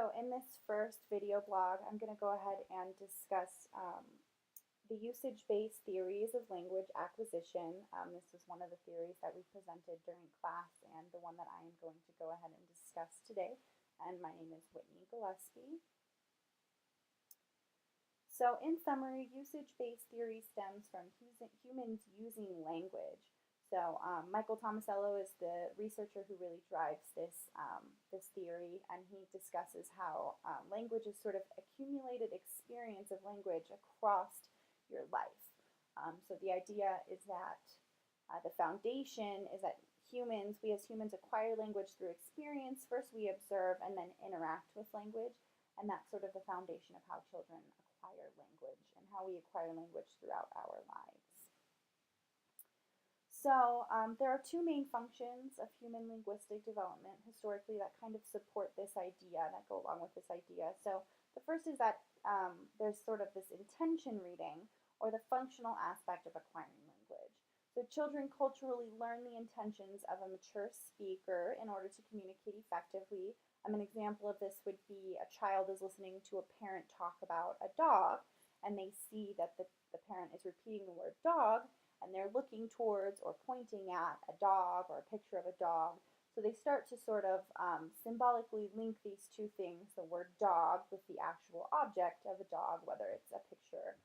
So in this first video blog, I'm going to go ahead and discuss the usage-based theories of language acquisition. This was one of the theories that we presented during class and the one that I am going to go ahead and discuss today. And my name is Whitney Gillespie. So in summary, usage-based theory stems from humans using language. So Michael Tomasello is the researcher who really drives this theory, and he discusses how language is sort of accumulated experience of language across your life. So the idea is that the foundation is that we as humans acquire language through experience. First we observe and then interact with language, and that's sort of the foundation of how children acquire language and how we acquire language throughout our lives. So there are two main functions of human linguistic development historically that kind of support this idea, that go along with this idea. So the first is that there's sort of this intention reading, or the functional aspect of acquiring language. So children culturally learn the intentions of a mature speaker in order to communicate effectively. An example of this would be a child is listening to a parent talk about a dog, and they see that the parent is repeating the word dog, and they're looking towards or pointing at a dog or a picture of a dog. So they start to sort of symbolically link these two things, the word dog with the actual object of a dog, whether it's a picture,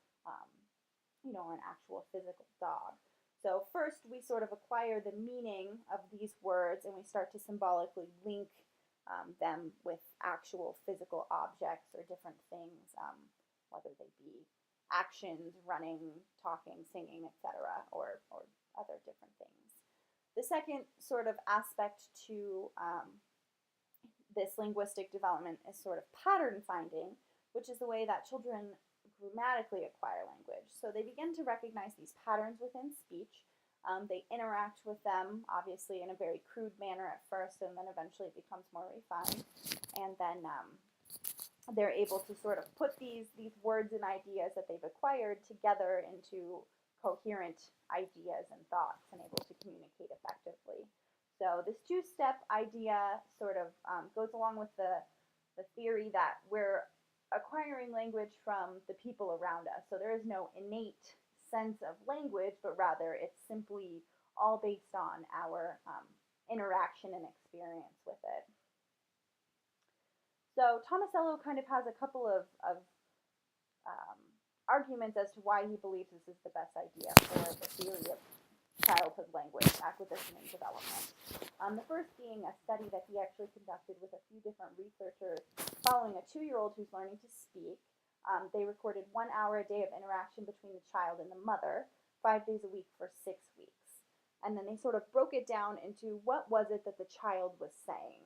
or an actual physical dog. So first we sort of acquire the meaning of these words, and we start to symbolically link them with actual physical objects or different things, whether they be actions, running, talking, singing, etc., or other different things. The second sort of aspect to this linguistic development is sort of pattern finding, which is the way that children grammatically acquire language. So they begin to recognize these patterns within speech. They interact with them, obviously, in a very crude manner at first, and then eventually it becomes more refined. And then they're able to sort of put these words and ideas that they've acquired together into coherent ideas and thoughts, and able to communicate effectively. So this two-step idea sort of goes along with the theory that we're acquiring language from the people around us. So there is no innate sense of language, but rather it's simply all based on our interaction and experience with it. So Tomasello kind of has a couple of arguments as to why he believes this is the best idea for the theory of childhood language acquisition and development. The first being a study that he actually conducted with a few different researchers following a 2-year-old who's learning to speak. They recorded 1 hour a day of interaction between the child and the mother, 5 days a week for 6 weeks. And then they sort of broke it down into what was it that the child was saying.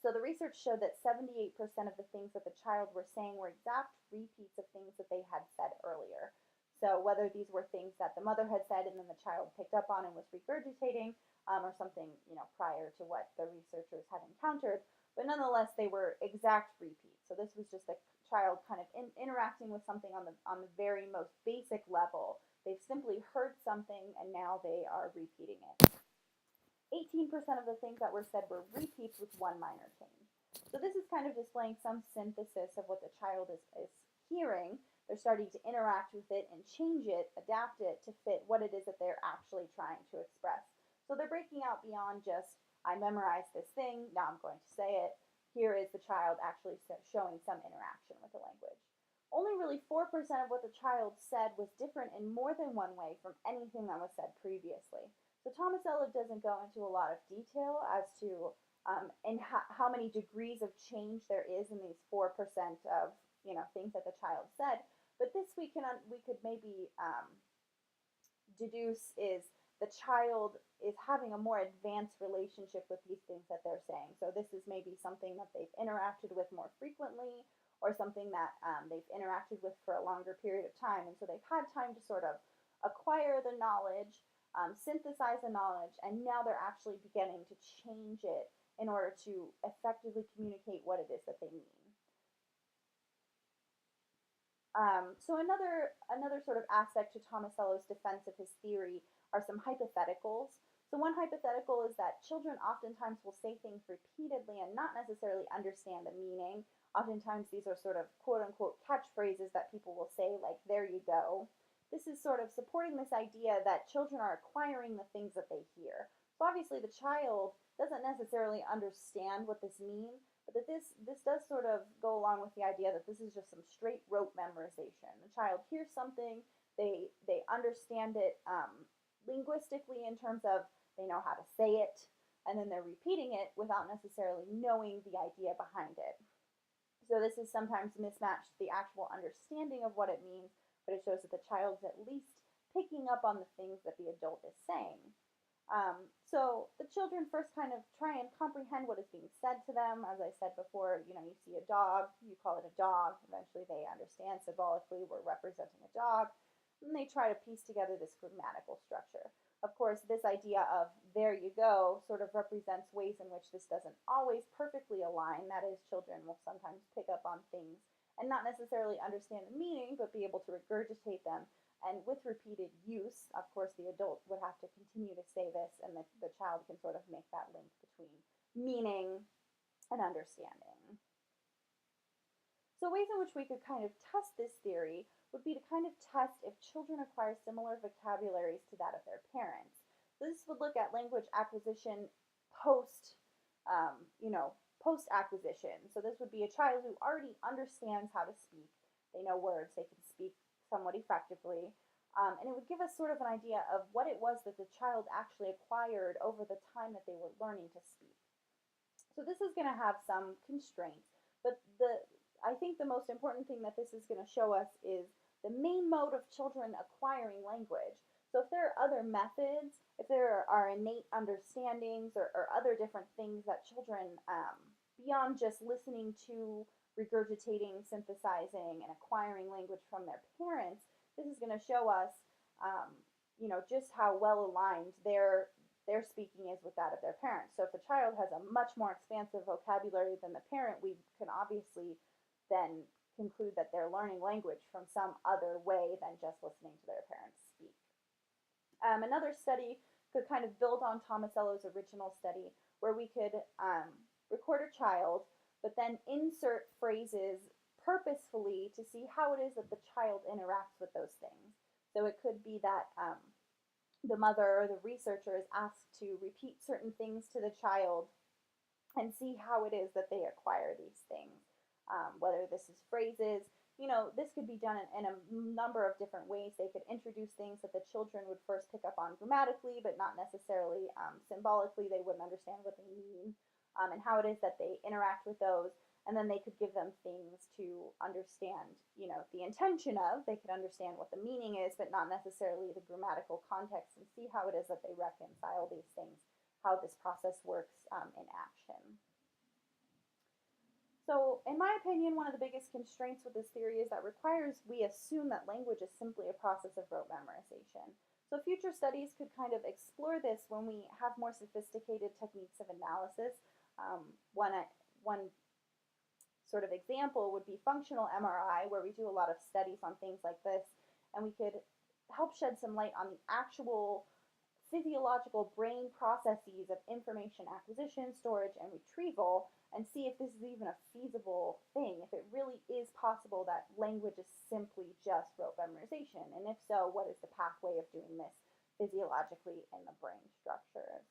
So the research showed that 78% of the things that the child were saying were exact repeats of things that they had said earlier. So whether these were things that the mother had said and then the child picked up on and was regurgitating, or something prior to what the researchers had encountered, but nonetheless they were exact repeats. So this was just a child kind of interacting with something on the very most basic level. They've simply heard something and now they are repeating it. 18% of the things that were said were repeats with one minor change. So this is kind of displaying some synthesis of what the child is hearing. They're starting to interact with it and change it, adapt it to fit what it is that they're actually trying to express. So they're breaking out beyond just, I memorized this thing, now I'm going to say it. Here is the child actually showing some interaction with the language. Only really 4% of what the child said was different in more than one way from anything that was said previously. So Tomasello doesn't go into a lot of detail as to how many degrees of change there is in these 4% of things that the child said. But this we could maybe deduce is the child is having a more advanced relationship with these things that they're saying. So this is maybe something that they've interacted with more frequently, or something that they've interacted with for a longer period of time. And so they've had time to sort of acquire the knowledge, synthesize the knowledge, and now they're actually beginning to change it in order to effectively communicate what it is that they mean. So another sort of aspect to Tomasello's defense of his theory are some hypotheticals. So one hypothetical is that children oftentimes will say things repeatedly and not necessarily understand the meaning. Oftentimes these are sort of quote-unquote catchphrases that people will say, like, there you go. This is sort of supporting this idea that children are acquiring the things that they hear. So obviously the child doesn't necessarily understand what this means, but that this does sort of go along with the idea that this is just some straight rote memorization. The child hears something, they understand it linguistically in terms of they know how to say it, and then they're repeating it without necessarily knowing the idea behind it. So this is sometimes mismatched the actual understanding of what it means, but it shows that the child's at least picking up on the things that the adult is saying. So the children first kind of try and comprehend what is being said to them. As I said before, you see a dog, you call it a dog. Eventually they understand symbolically we're representing a dog, and they try to piece together this grammatical structure. Of course, this idea of there you go sort of represents ways in which this doesn't always perfectly align. That is, children will sometimes pick up on things and not necessarily understand the meaning, but be able to regurgitate them. And with repeated use, of course, the adult would have to continue to say this, and the child can sort of make that link between meaning and understanding. So ways in which we could kind of test this theory would be to kind of test if children acquire similar vocabularies to that of their parents. So this would look at language acquisition post, post-acquisition. So this would be a child who already understands how to speak. They know words, they can speak somewhat effectively, and it would give us sort of an idea of what it was that the child actually acquired over the time that they were learning to speak. So this is going to have some constraints, but I think the most important thing that this is going to show us is the main mode of children acquiring language. So if there are other methods, if there are innate understandings or other different things that children, beyond just listening to, regurgitating, synthesizing, and acquiring language from their parents, this is going to show us, just how well aligned their speaking is with that of their parents. So if the child has a much more expansive vocabulary than the parent, we can obviously then conclude that they're learning language from some other way than just listening to their parents speak. Another study could kind of build on Tomasello's original study, where we could record a child, but then insert phrases purposefully to see how it is that the child interacts with those things. So it could be that the mother or the researcher is asked to repeat certain things to the child and see how it is that they acquire these things. Whether this is phrases, this could be done in a number of different ways. They could introduce things that the children would first pick up on grammatically, but not necessarily symbolically. They wouldn't understand what they mean, and how it is that they interact with those. And then they could give them things to understand, the intention of. They could understand what the meaning is, but not necessarily the grammatical context, and see how it is that they reconcile these things, how this process works in action. So in my opinion, one of the biggest constraints with this theory is that we assume that language is simply a process of rote memorization. So future studies could kind of explore this when we have more sophisticated techniques of analysis. One sort of example would be functional MRI, where we do a lot of studies on things like this, and we could help shed some light on the actual physiological brain processes of information acquisition, storage, and retrieval, and see if this is even a feasible thing, if it really is possible that language is simply just rote memorization, and if so, what is the pathway of doing this physiologically in the brain structures.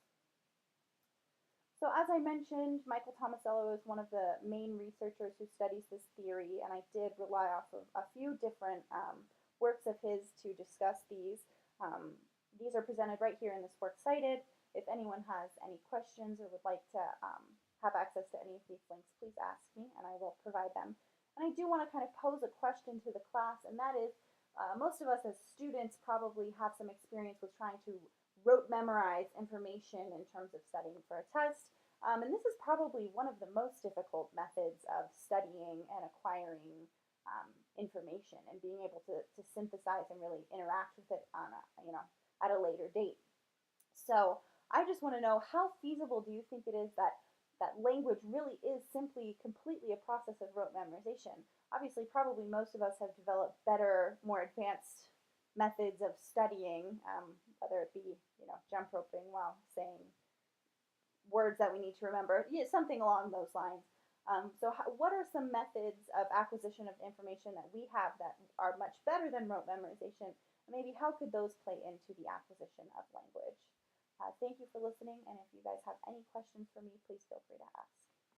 So as I mentioned, Michael Tomasello is one of the main researchers who studies this theory, and I did rely off of a few different works of his to discuss these. These are presented right here in this work cited. If anyone has any questions or would like to have access to any of these links, please ask me and I will provide them. And I do want to kind of pose a question to the class, and that is, most of us as students probably have some experience with trying to rote memorize information in terms of studying for a test. And this is probably one of the most difficult methods of studying and acquiring information and being able to synthesize and really interact with it on at a later date. So I just want to know, how feasible do you think it is that language really is simply completely a process of rote memorization? Obviously, probably most of us have developed better, more advanced methods of studying whether it be, jump roping while saying words that we need to remember, something along those lines. What are some methods of acquisition of information that we have that are much better than rote memorization? Maybe how could those play into the acquisition of language? Thank you for listening, and if you guys have any questions for me, please feel free to ask.